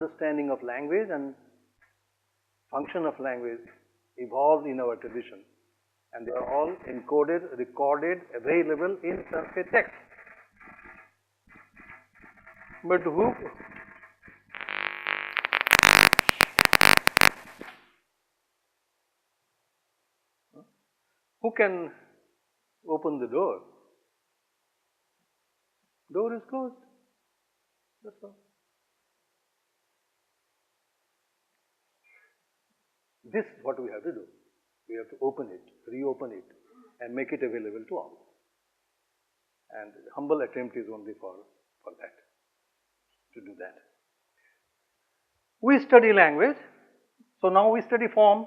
understanding of language and function of language evolved in our tradition, and they are all encoded, recorded, available in Sanskrit text. But who can open the door? Door is closed. That's all. This is what we have to do. We have to open it, reopen it, and make it available to all. And the humble attempt is only for that, to do that. We study language, so now we study form.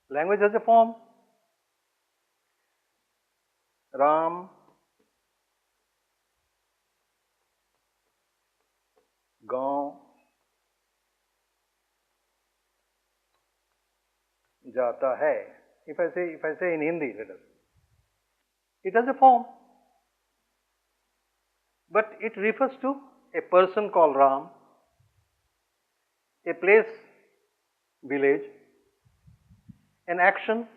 Language has a form. Ram, गांव जाता है. If I say in Hindi, let us. It has a form, but it refers to a person called Ram, a place, village, an action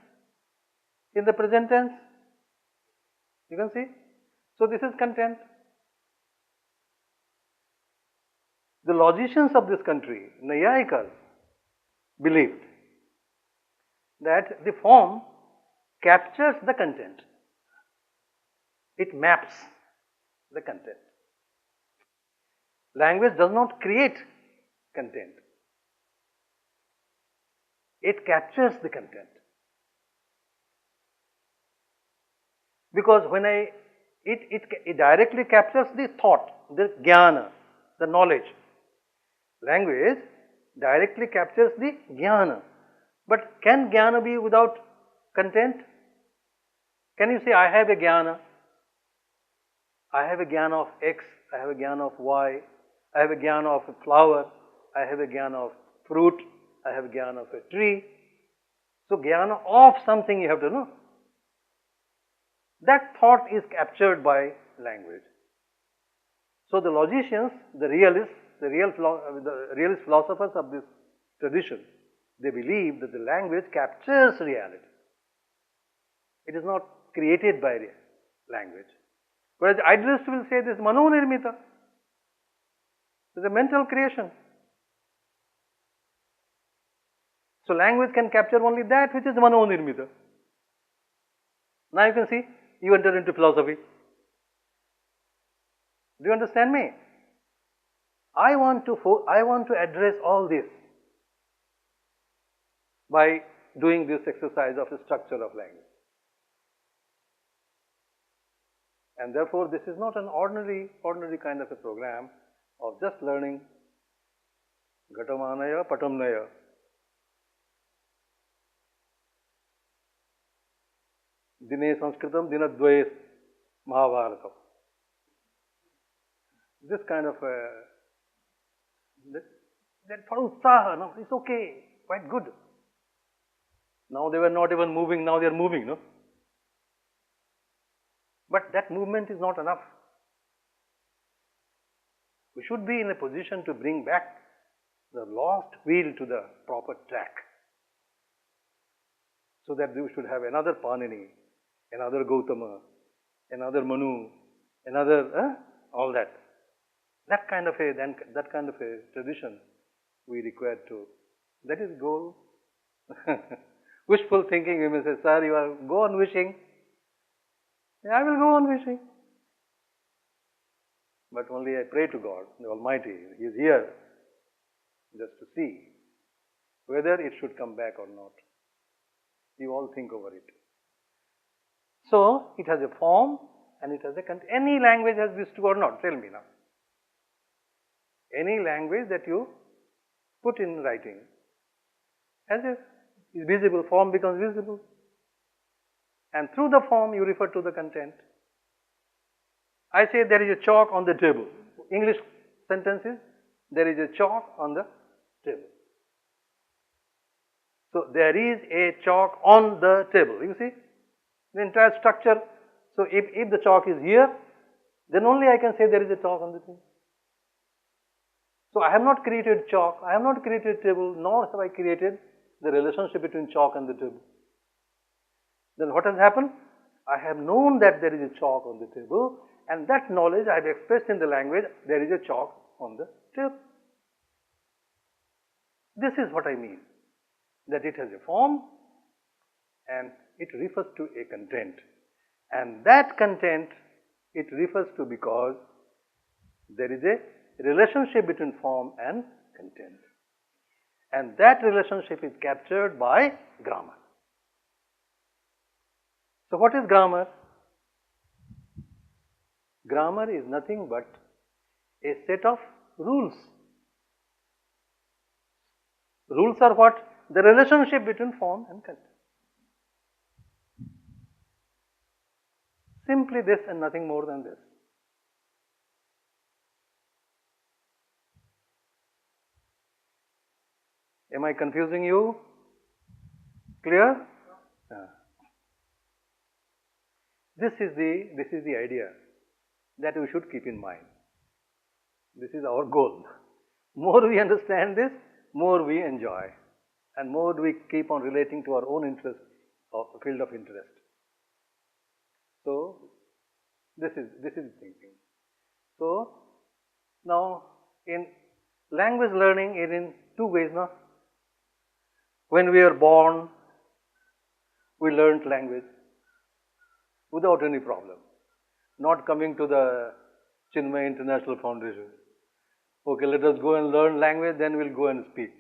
in the present tense. You can see. So this is content. The logicians of this country, Nayayikas, believed that the form captures the content. It maps the content. Language does not create content. It captures the content. Because when it directly captures the thought, the jnana, the knowledge. Language directly captures the jnana. But can jnana be without content? Can you say, I have a jnana? I have a jnana of X, I have a jnana of Y, I have a jnana of a flower, I have a jnana of fruit, I have a jnana of a tree. So jnana of something you have to know. That thought is captured by language. So the logicians, the realist philosophers of this tradition, they believe that the language captures reality. It is not created by language. Whereas the idealist will say this manonirmita. It is a mental creation. So language can capture only that which is manonirmita. Now you can see, you enter into philosophy. Do you understand me? I want to address all this by doing this exercise of the structure of language. And therefore, this is not an ordinary kind of a program of just learning Ghatamanaya, Patamnaya. Dine Sanskritam, Dinadvayes Mahabharatam. This kind of that for utsaha, no, it's okay, quite good. Now they were not even moving, now they are moving, no? But that movement is not enough. We should be in a position to bring back the lost wheel to the proper track. So that we should have another Panini, another Gautama, another Manu, another, all that. That kind of a tradition we require to. That is goal. Wishful thinking, you may say, sir, you are go on wishing. Yeah, I will go on wishing. But only I pray to God, the Almighty. He is here just to see whether it should come back or not. You all think over it. So, it has a form and it has a content. Any language has these two or not? Tell me now. Any language that you put in writing has a visible form, becomes visible. And through the form you refer to the content. I say there is a chalk on the table. English sentences, there is a chalk on the table. So there is a chalk on the table. You see the entire structure. So if the chalk is here, then only I can say there is a chalk on the table. So I have not created chalk, I have not created table, nor have I created the relationship between chalk and the table. Then what has happened? I have known that there is a chalk on the table, and that knowledge I have expressed in the language, there is a chalk on the table. This is what I mean, that it has a form and it refers to a content. And that content it refers to because there is a relationship between form and content. And that relationship is captured by grammar. So what is grammar? Grammar is nothing but a set of rules. Rules are what? The relationship between form and content. Simply this and nothing more than this. Am I confusing you? Clear? This is the idea that we should keep in mind. This is our goal. More we understand this, more we enjoy, and more we keep on relating to our own interest or field of interest. So this is thinking. So now in language learning is in two ways now. When we are born, we learnt language without any problem. Not coming to the Chinmay International Foundation. Okay, let us go and learn language, then we'll go and speak.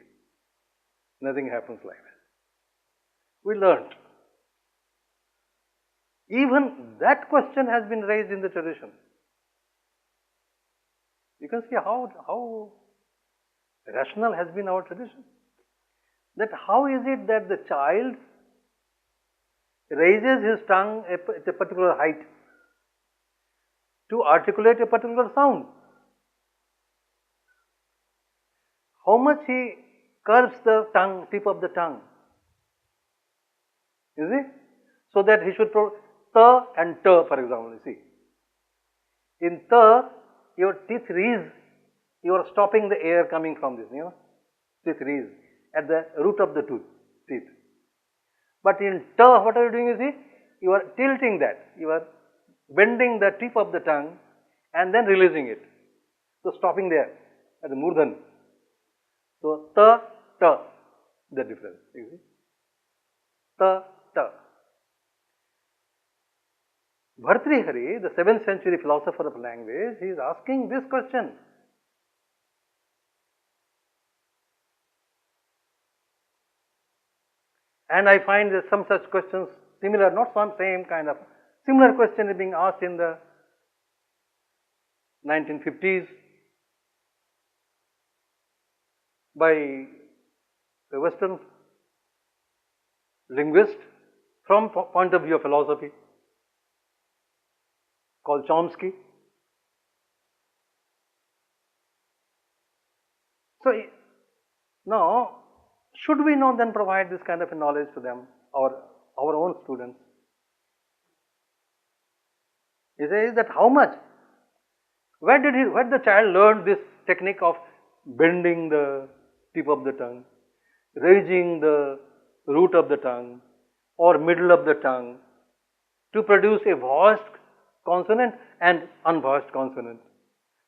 Nothing happens like that. We learnt. Even that question has been raised in the tradition. You can see how rational has been our tradition. That how is it that the child raises his tongue at a particular height to articulate a particular sound? How much he curves the tongue, tip of the tongue. You see? So that he should ta and ta, for example, you see. In ta, your teeth rees, you are stopping the air coming from this, teeth rees at the root of the teeth. But in ta, what are you doing, you see? You are tilting that, you are bending the tip of the tongue and then releasing it. So stopping there at the murdhan. So ta, the difference, you see. Ta. Bhartrihari, the 7th century philosopher of language, he is asking this question. And I find that some such questions similar, not some same kind of, similar question is being asked in the 1950s by a Western linguist from point of view of philosophy called Chomsky. So now, should we not then provide this kind of a knowledge to them, our own students? He says that how much? Where did the child learn this technique of bending the tip of the tongue, raising the root of the tongue or middle of the tongue to produce a voiced consonant and unvoiced consonant,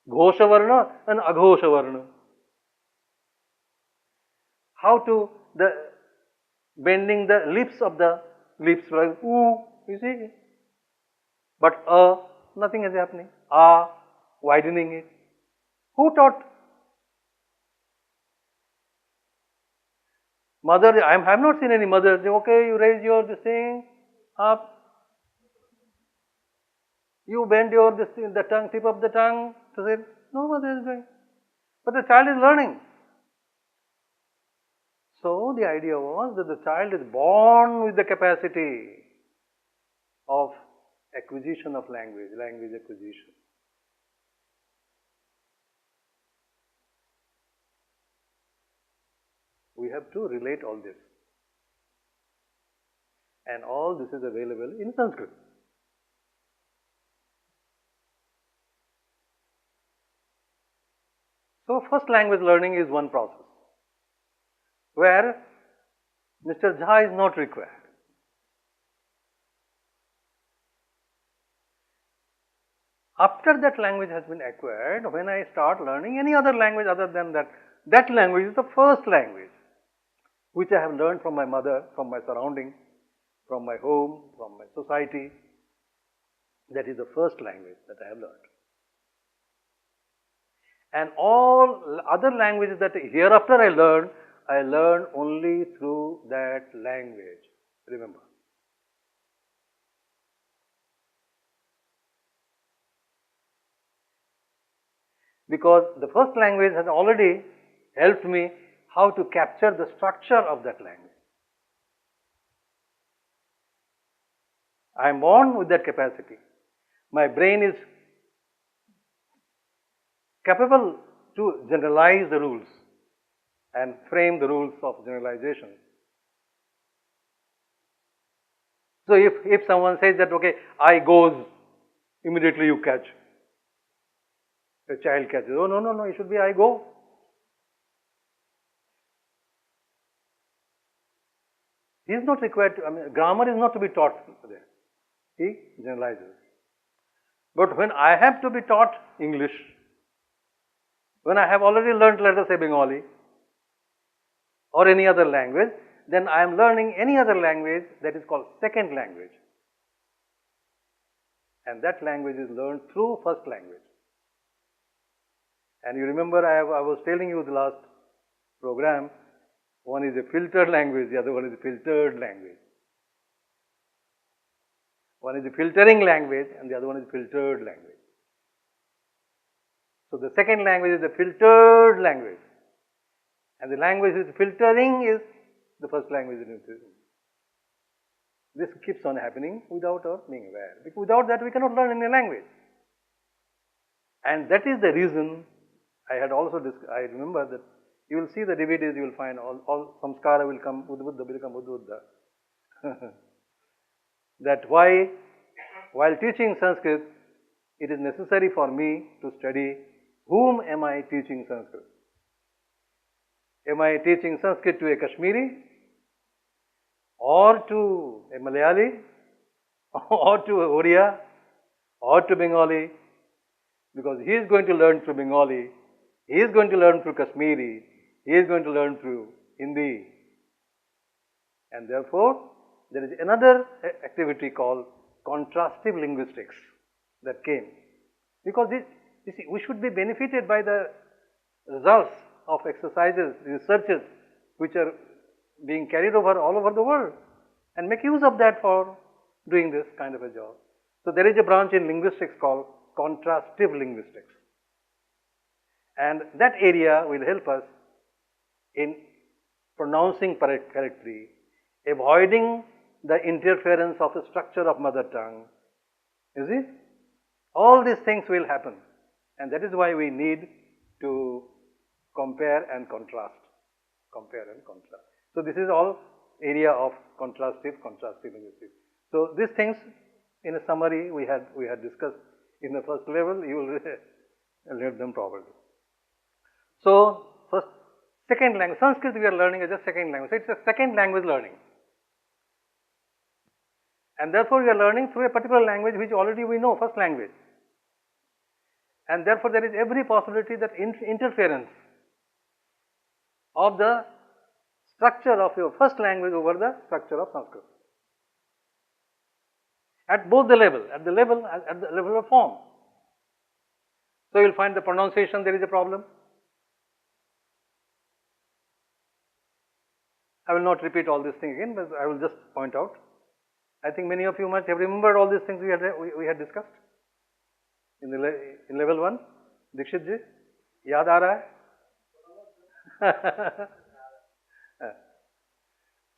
ghosha varna and aghosha varna? How to bending the lips of the lips like ooh, you see, but nothing is happening. Widening it. Who taught? Mother, I have not seen any mother say, okay, you raise your this thing up, you bend your this thing, the tongue, tip of the tongue. To say, no mother is doing. But the child is learning. So the idea was that the child is born with the capacity of acquisition of language acquisition. We have to relate all this. And all this is available in Sanskrit. So first language learning is one process where Mr. Jha is not required. After that language has been acquired, when I start learning any other language other than that, that language is the first language which I have learned from my mother, from my surrounding, from my home, from my society. That is the first language that I have learned. And all other languages that hereafter I learn only through that language. Remember. Because the first language has already helped me how to capture the structure of that language. I am born with that capacity. My brain is capable to generalize the rules and frame the rules of generalization. So if someone says that, okay, I goes, immediately you catch. A child catches. Oh, no, it should be I go. He is not required to, grammar is not to be taught there. He generalizes. But when I have to be taught English, when I have already learnt, let us say, Bengali or any other language, then I am learning any other language that is called second language. And that language is learned through first language. And you remember I was telling you the last program, one is a filtered language, the other one is a filtered language. One is a filtering language and the other one is filtered language. So the second language is a filtered language. And the language is filtering is the first language. This keeps on happening without our being aware. Because without that we cannot learn any language. And that is the reason I had also I remember that you will see the DVDs, you will find all samskara will come, Uddha will come Uddha. That why, while teaching Sanskrit, it is necessary for me to study whom am I teaching Sanskrit. Am I teaching Sanskrit to a Kashmiri or to a Malayali or to a Oriya or to Bengali? Because he is going to learn through Bengali, he is going to learn through Kashmiri, he is going to learn through Hindi. And therefore, there is another activity called contrastive linguistics that came. Because you see, we should be benefited by the results of exercises, researches which are being carried over all over the world and make use of that for doing this kind of a job. So there is a branch in linguistics called contrastive linguistics. And that area will help us in pronouncing correctly, avoiding the interference of the structure of mother tongue. You see? All these things will happen. And that is why we need to compare and contrast. Compare and contrast. So this is all area of contrastive linguistics. So these things, in a summary, we had discussed in the first level. You will read them properly. So first, second language. Sanskrit we are learning as a second language. So it's a second language learning. And therefore we are learning through a particular language which already we know, first language. And therefore there is every possibility that interference of the structure of your first language over the structure of Sanskrit. At both the level, at the level of form. So you will find the pronunciation there is a problem. I will not repeat all these things again, but I will just point out. I think many of you must have remembered all these things we had discussed in level 1. Dikshit ji, yaad aa raha hai?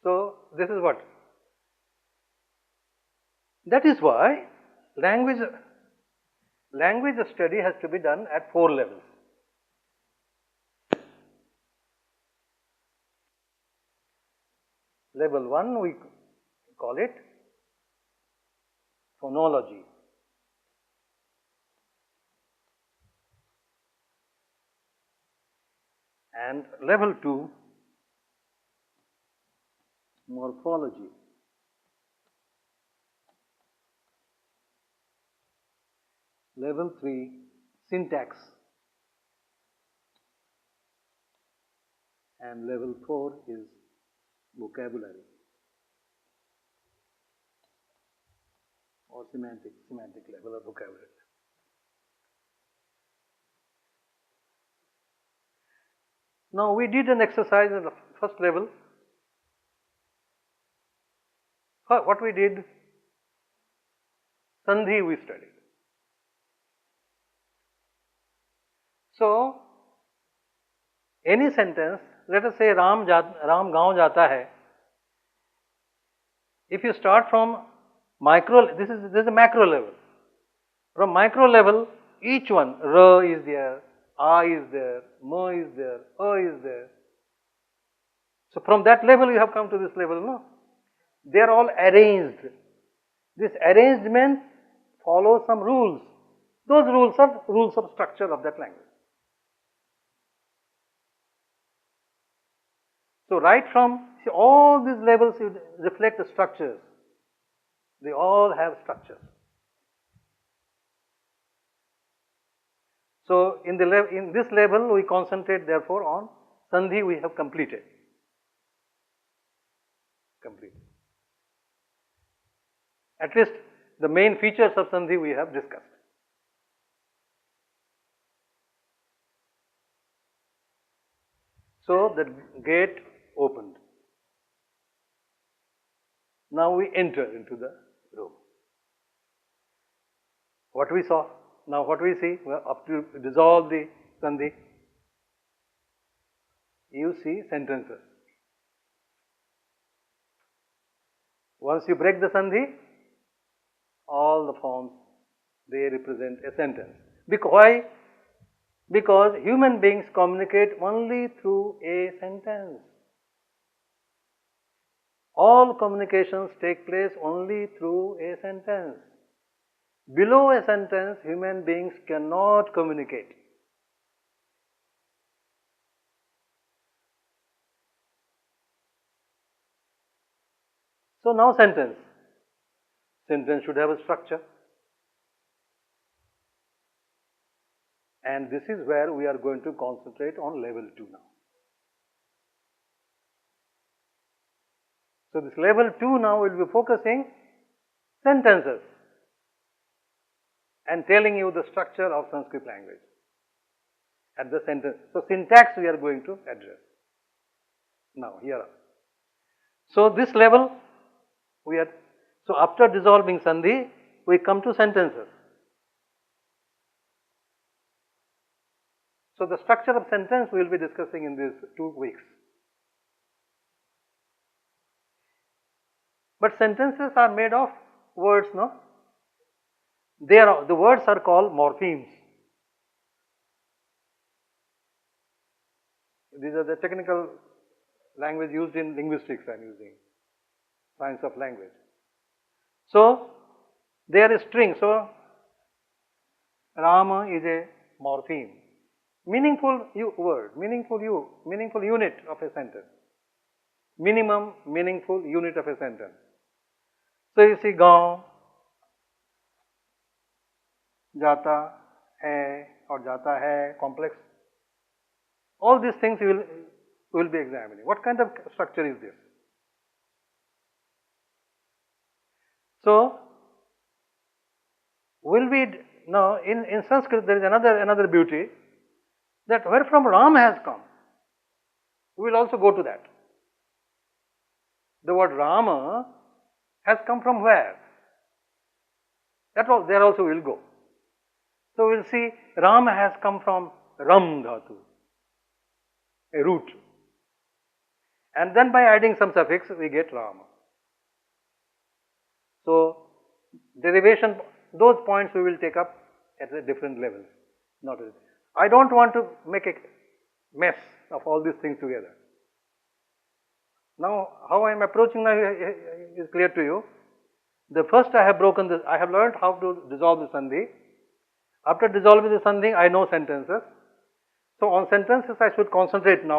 So this is what? That is why language study has to be done at 4 levels. Level 1 we call it phonology. And level 2, morphology. Level 3, syntax. And level 4 is vocabulary or semantic level of vocabulary. Now we did an exercise at the first level. What we did? Sandhi we studied. So, any sentence, let us say Ram gaon jata hai. If you start from micro, this is a macro level. From micro level, each one, R is there, A is there, M is there, A is there. So from that level you have come to this level, no? They are all arranged. This arrangement follows some rules. Those rules are rules of structure of that language. So right from, see, all these levels reflect the structures. They all have structures. So in this level we concentrate therefore on Sandhi we have completed. At least the main features of Sandhi we have discussed. So the gate opened. Now we enter into the room. What we saw? Now what we see? Well, up to dissolve the Sandhi, you see sentences. Once you break the Sandhi, all the forms, they represent a sentence. Why? Because human beings communicate only through a sentence. All communications take place only through a sentence. Below a sentence, human beings cannot communicate. So now sentence. Sentence should have a structure. And this is where we are going to concentrate on level 2 now. So this level 2 now will be focusing sentences and telling you the structure of Sanskrit language at the sentence. So syntax we are going to address. Now here. So this level we are, so after dissolving Sandhi, we come to sentences. So the structure of sentence we will be discussing in these 2 weeks. But sentences are made of words, no? The words are called morphemes. These are the technical language used in linguistics I am using, science of language. So, there is string. So, Rama is a morpheme. Meaningful word, meaningful unit of a sentence. Minimum meaningful unit of a sentence. So, you see gaon, jata hai or jata hai, complex. All these things we will be examining. What kind of structure is this? So, will we now in Sanskrit there is another beauty, that where from Ram has come, we will also go to that. The word Rama has come from where? There also we will go. So we will see Rama has come from Ram dhatu, a root. And then by adding some suffix we get Rama. So derivation, those points we will take up at a different levels. I don't want to make a mess of all these things together. Now, how I am approaching now is clear to you. The first I have broken this, I have learned how to dissolve the Sandhi. After dissolving the Sandhi, I know sentences. So on sentences I should concentrate now.